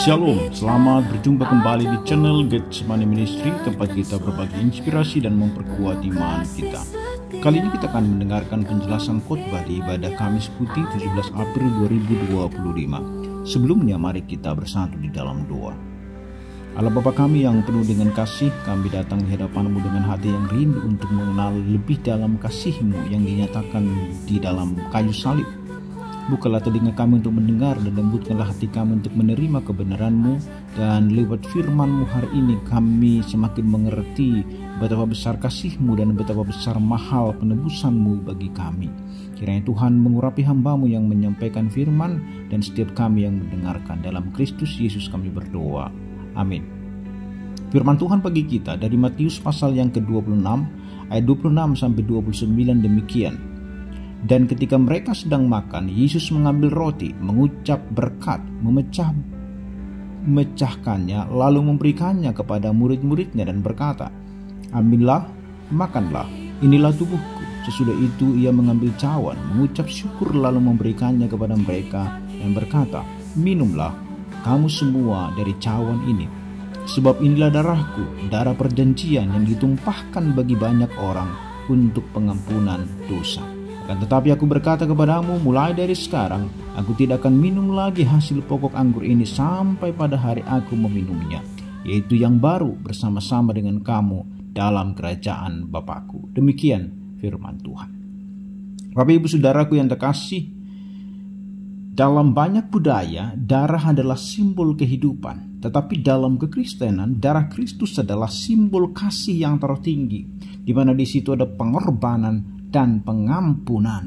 Shalom, selamat berjumpa kembali di channel Getsemani Ministry, tempat kita berbagi inspirasi dan memperkuat iman kita. Kali ini kita akan mendengarkan penjelasan khotbah di ibadah Kamis Putih 17 April 2025. Sebelumnya mari kita bersatu di dalam doa. Allah Bapa kami yang penuh dengan kasih, kami datang di hadapan-Mu dengan hati yang rindu untuk mengenal lebih dalam kasih-Mu yang dinyatakan di dalam kayu salib. Bukalah telinga kami untuk mendengar dan lembutkanlah hati kami untuk menerima kebenaran-Mu, dan lewat firman-Mu hari ini kami semakin mengerti betapa besar kasih-Mu dan betapa besar mahal penebusan-Mu bagi kami. Kiranya Tuhan mengurapi hamba-Mu yang menyampaikan firman dan setiap kami yang mendengarkan. Dalam Kristus Yesus kami berdoa. Amin. Firman Tuhan bagi kita dari Matius pasal yang ke-26 ayat 26 sampai 29 demikian. Dan ketika mereka sedang makan, Yesus mengambil roti, mengucap berkat, memecahkannya, lalu memberikannya kepada murid-muridnya dan berkata, "Ambillah, makanlah, inilah tubuhku." Sesudah itu ia mengambil cawan, mengucap syukur lalu memberikannya kepada mereka dan berkata, "Minumlah kamu semua dari cawan ini, sebab inilah darahku, darah perjanjian yang ditumpahkan bagi banyak orang untuk pengampunan dosa. Akan tetapi aku berkata kepadamu, mulai dari sekarang aku tidak akan minum lagi hasil pokok anggur ini sampai pada hari aku meminumnya, yaitu yang baru bersama-sama dengan kamu dalam kerajaan Bapakku." Demikian firman Tuhan. Bapak Ibu Saudaraku yang terkasih, dalam banyak budaya darah adalah simbol kehidupan, tetapi dalam kekristenan darah Kristus adalah simbol kasih yang tertinggi, di mana di situ ada pengorbanan dan pengampunan.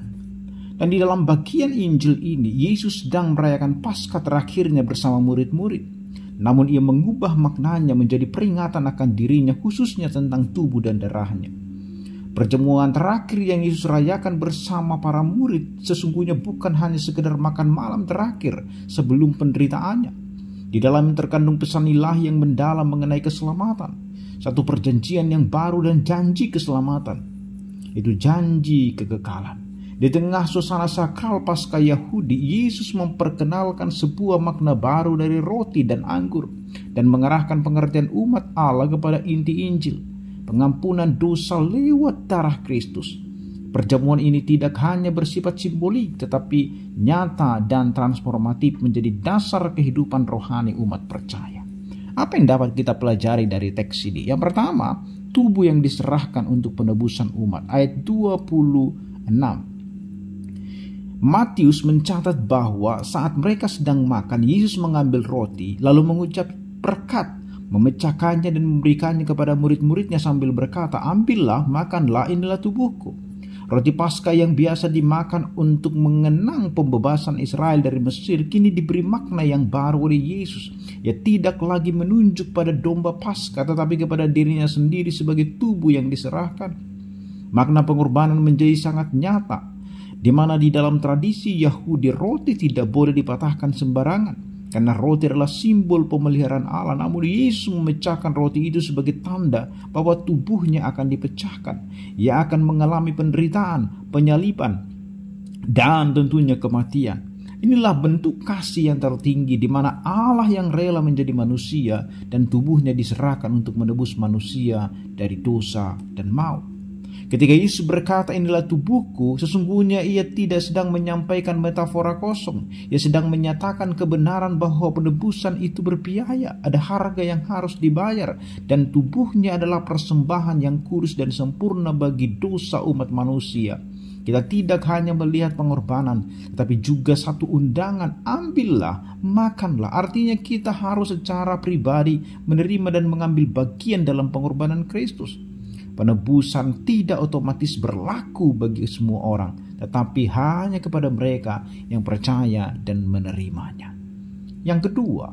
Dan di dalam bagian Injil ini Yesus sedang merayakan Paskah terakhirnya bersama murid-murid. Namun ia mengubah maknanya menjadi peringatan akan dirinya, khususnya tentang tubuh dan darahnya. Perjamuan terakhir yang Yesus rayakan bersama para murid sesungguhnya bukan hanya sekedar makan malam terakhir sebelum penderitaannya. Di dalamnya terkandung pesan ilahi yang mendalam mengenai keselamatan, satu perjanjian yang baru dan janji keselamatan. Itu janji kekekalan. Di tengah suasana sakral Paskah Yahudi, Yesus memperkenalkan sebuah makna baru dari roti dan anggur dan mengarahkan pengertian umat Allah kepada inti Injil, pengampunan dosa lewat darah Kristus. Perjamuan ini tidak hanya bersifat simbolik tetapi nyata dan transformatif menjadi dasar kehidupan rohani umat percaya. Apa yang dapat kita pelajari dari teks ini? Yang pertama, tubuh yang diserahkan untuk penebusan umat. Ayat 26. Matius mencatat bahwa saat mereka sedang makan, Yesus mengambil roti lalu mengucap berkat, memecahkannya dan memberikannya kepada murid-muridnya sambil berkata, "Ambillah, makanlah, inilah tubuhku." Roti Paskah yang biasa dimakan untuk mengenang pembebasan Israel dari Mesir kini diberi makna yang baru oleh Yesus. Ia tidak lagi menunjuk pada domba Paskah tetapi kepada dirinya sendiri sebagai tubuh yang diserahkan. Makna pengorbanan menjadi sangat nyata, di mana di dalam tradisi Yahudi roti tidak boleh dipatahkan sembarangan, karena roti adalah simbol pemeliharaan Allah. Namun Yesus memecahkan roti itu sebagai tanda bahwa tubuhnya akan dipecahkan. Ia akan mengalami penderitaan, penyaliban, dan tentunya kematian. Inilah bentuk kasih yang tertinggi, di mana Allah yang rela menjadi manusia dan tubuhnya diserahkan untuk menebus manusia dari dosa dan maut. Ketika Yesus berkata, "Inilah tubuhku," sesungguhnya ia tidak sedang menyampaikan metafora kosong. Ia sedang menyatakan kebenaran bahwa penebusan itu berbiaya, ada harga yang harus dibayar, dan tubuhnya adalah persembahan yang kudus dan sempurna bagi dosa umat manusia. Kita tidak hanya melihat pengorbanan, tetapi juga satu undangan, "Ambillah, makanlah." Artinya kita harus secara pribadi menerima dan mengambil bagian dalam pengorbanan Kristus. Penebusan tidak otomatis berlaku bagi semua orang, tetapi hanya kepada mereka yang percaya dan menerimanya. Yang kedua,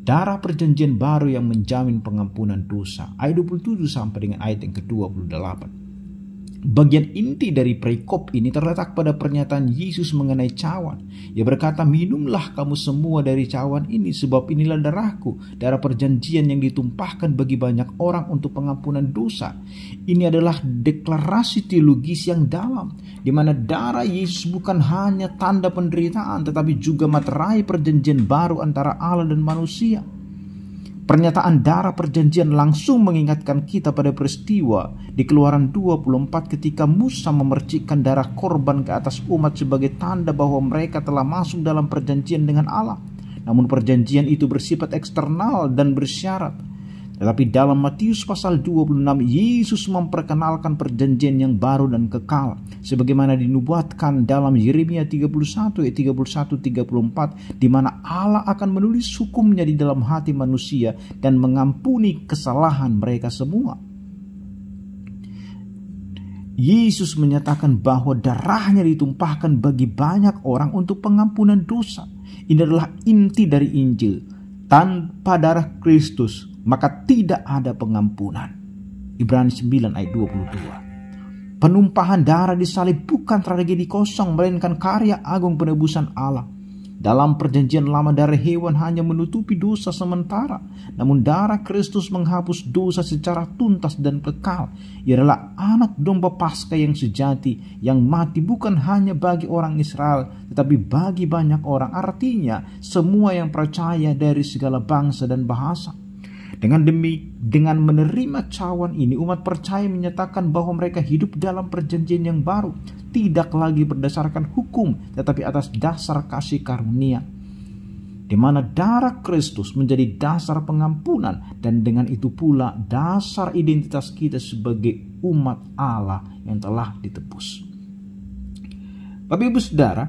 darah perjanjian baru yang menjamin pengampunan dosa. Ayat 27 sampai dengan ayat yang ke-28. Bagian inti dari perikop ini terletak pada pernyataan Yesus mengenai cawan. Ia berkata, minumlah kamu semua dari cawan ini, sebab inilah darahku, darah perjanjian yang ditumpahkan bagi banyak orang untuk pengampunan dosa. Ini adalah deklarasi teologis yang dalam, di mana darah Yesus bukan hanya tanda penderitaan, tetapi juga materai perjanjian baru antara Allah dan manusia. Pernyataan darah perjanjian langsung mengingatkan kita pada peristiwa di Keluaran 24 ketika Musa memercikkan darah korban ke atas umat sebagai tanda bahwa mereka telah masuk dalam perjanjian dengan Allah. Namun perjanjian itu bersifat eksternal dan bersyarat. Tetapi dalam Matius pasal 26, Yesus memperkenalkan perjanjian yang baru dan kekal, sebagaimana dinubuatkan dalam Yeremia 31 ayat 31-34, di mana Allah akan menulis hukumnya di dalam hati manusia dan mengampuni kesalahan mereka semua. Yesus menyatakan bahwa darahnya ditumpahkan bagi banyak orang untuk pengampunan dosa. Ini adalah inti dari Injil. Tanpa darah Kristus maka tidak ada pengampunan. Ibrani 9 ayat 22. Penumpahan darah di salib bukan tragedi kosong, melainkan karya agung penebusan Allah. Dalam perjanjian lama darah hewan hanya menutupi dosa sementara, namun darah Kristus menghapus dosa secara tuntas dan kekal. Ia adalah anak domba Paskah yang sejati, yang mati bukan hanya bagi orang Israel, tetapi bagi banyak orang. Artinya semua yang percaya dari segala bangsa dan bahasa. Dengan menerima cawan ini, umat percaya menyatakan bahwa mereka hidup dalam perjanjian yang baru, tidak lagi berdasarkan hukum, tetapi atas dasar kasih karunia, di mana darah Kristus menjadi dasar pengampunan, dan dengan itu pula dasar identitas kita sebagai umat Allah yang telah ditebus. Bapak Ibu Saudara,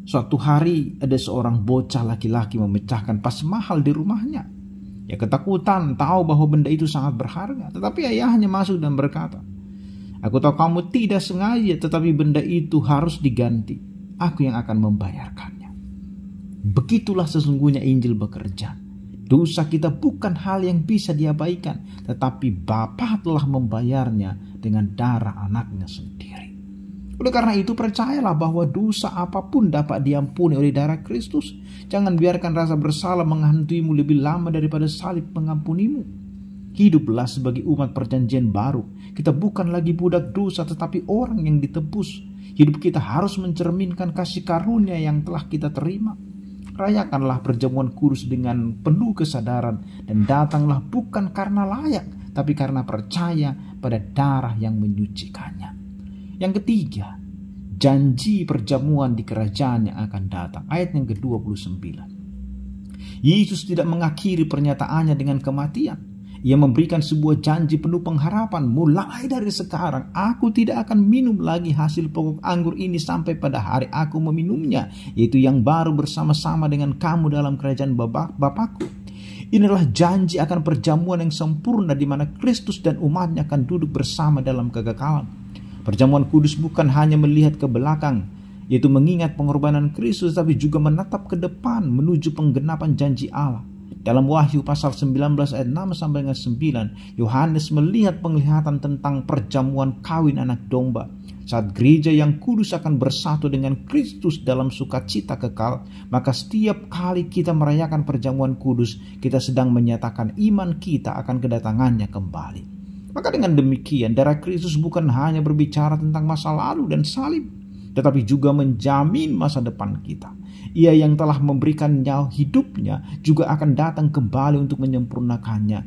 suatu hari ada seorang bocah laki-laki memecahkan pas mahal di rumahnya. Ya, ketakutan tahu bahwa benda itu sangat berharga, tetapi ayahnya masuk dan berkata, "Aku tahu kamu tidak sengaja, tetapi benda itu harus diganti. Aku yang akan membayarkannya." Begitulah sesungguhnya Injil bekerja. Dosa kita bukan hal yang bisa diabaikan, tetapi Bapa telah membayarnya dengan darah anaknya sendiri. Oleh karena itu, percayalah bahwa dosa apapun dapat diampuni oleh darah Kristus. Jangan biarkan rasa bersalah menghantuimu lebih lama daripada salib mengampunimu. Hiduplah sebagai umat perjanjian baru. Kita bukan lagi budak dosa, tetapi orang yang ditebus. Hidup kita harus mencerminkan kasih karunia yang telah kita terima. Rayakanlah perjamuan kudus dengan penuh kesadaran, dan datanglah bukan karena layak, tapi karena percaya pada darah yang menyucikannya. Yang ketiga, janji perjamuan di kerajaan yang akan datang. Ayat yang ke-29. Yesus tidak mengakhiri pernyataannya dengan kematian. Ia memberikan sebuah janji penuh pengharapan. Mulai dari sekarang, aku tidak akan minum lagi hasil pokok anggur ini sampai pada hari aku meminumnya, yaitu yang baru bersama-sama dengan kamu dalam kerajaan Bapakku. Inilah janji akan perjamuan yang sempurna, di mana Kristus dan umatnya akan duduk bersama dalam kekekalan. Perjamuan kudus bukan hanya melihat ke belakang, yaitu mengingat pengorbanan Kristus, tapi juga menatap ke depan menuju penggenapan janji Allah. Dalam Wahyu pasal 19 ayat 6 sampai dengan 9, Yohanes melihat penglihatan tentang perjamuan kawin anak domba. Saat gereja yang kudus akan bersatu dengan Kristus dalam sukacita kekal, maka setiap kali kita merayakan perjamuan kudus, kita sedang menyatakan iman kita akan kedatangannya kembali. Maka dengan demikian, darah Kristus bukan hanya berbicara tentang masa lalu dan salib, tetapi juga menjamin masa depan kita. Ia yang telah memberikan nyawa hidupnya juga akan datang kembali untuk menyempurnakannya.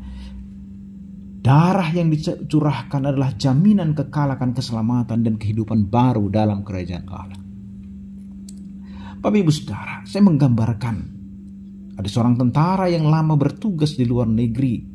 Darah yang dicurahkan adalah jaminan kekal akan keselamatan dan kehidupan baru dalam kerajaan Allah. Bapak Ibu Saudara, saya menggambarkan ada seorang tentara yang lama bertugas di luar negeri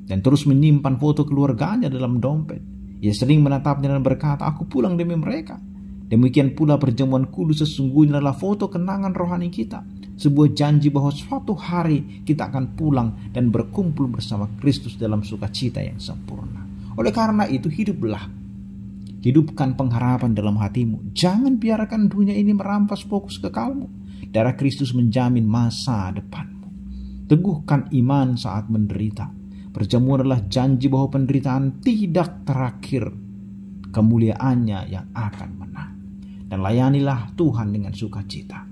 dan terus menyimpan foto keluarganya dalam dompet. Ia sering menatapnya dan berkata, "Aku pulang demi mereka." Demikian pula perjamuan kudus sesungguhnya adalah foto kenangan rohani kita. Sebuah janji bahwa suatu hari kita akan pulang dan berkumpul bersama Kristus dalam sukacita yang sempurna. Oleh karena itu, hidupkan pengharapan dalam hatimu. Jangan biarkan dunia ini merampas fokus kekalmu. Darah Kristus menjamin masa depanmu. Teguhkan iman saat menderita. Perjamuan adalah janji bahwa penderitaan tidak terakhir kemuliaannya yang akan menang. Dan layanilah Tuhan dengan sukacita.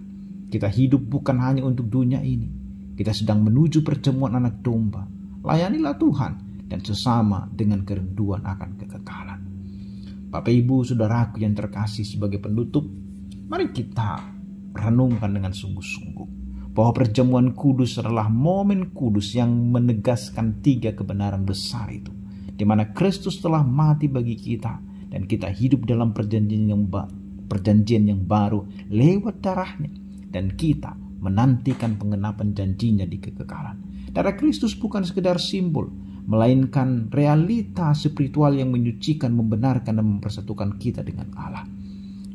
Kita hidup bukan hanya untuk dunia ini. Kita sedang menuju perjamuan anak domba. Layanilah Tuhan dan sesama dengan kerinduan akan kekekalan. Bapak Ibu saudaraku yang terkasih, sebagai penutup, mari kita renungkan dengan sungguh-sungguh bahwa perjamuan kudus adalah momen kudus yang menegaskan 3 kebenaran besar itu, di mana Kristus telah mati bagi kita dan kita hidup dalam perjanjian yang baru lewat darahnya, dan kita menantikan pengenapan janjinya di kekekalan. Darah Kristus bukan sekedar simbol, melainkan realita spiritual yang menyucikan, membenarkan, dan mempersatukan kita dengan Allah.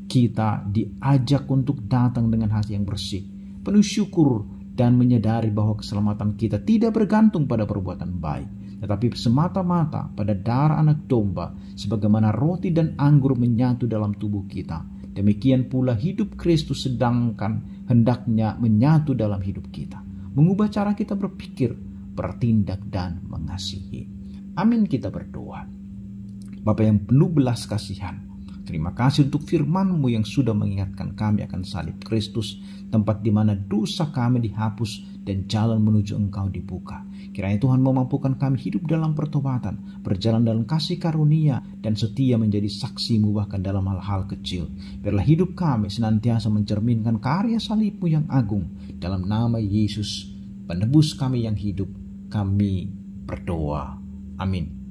Kita diajak untuk datang dengan hati yang bersih, penuh syukur, dan menyadari bahwa keselamatan kita tidak bergantung pada perbuatan baik, tetapi semata-mata pada darah anak domba, sebagaimana roti dan anggur menyatu dalam tubuh kita. Demikian pula hidup Kristus sedangkan hendaknya menyatu dalam hidup kita, mengubah cara kita berpikir, bertindak, dan mengasihi. Amin. Kita berdoa. Bapa yang penuh belas kasihan, terima kasih untuk firman-Mu yang sudah mengingatkan kami akan salib Kristus, tempat di mana dosa kami dihapus dan jalan menuju Engkau dibuka. Kiranya Tuhan memampukan kami hidup dalam pertobatan, berjalan dalam kasih karunia, dan setia menjadi saksi-Mu bahkan dalam hal-hal kecil. Biarlah hidup kami senantiasa mencerminkan karya salib-Mu yang agung. Dalam nama Yesus, penebus kami yang hidup, kami berdoa. Amin.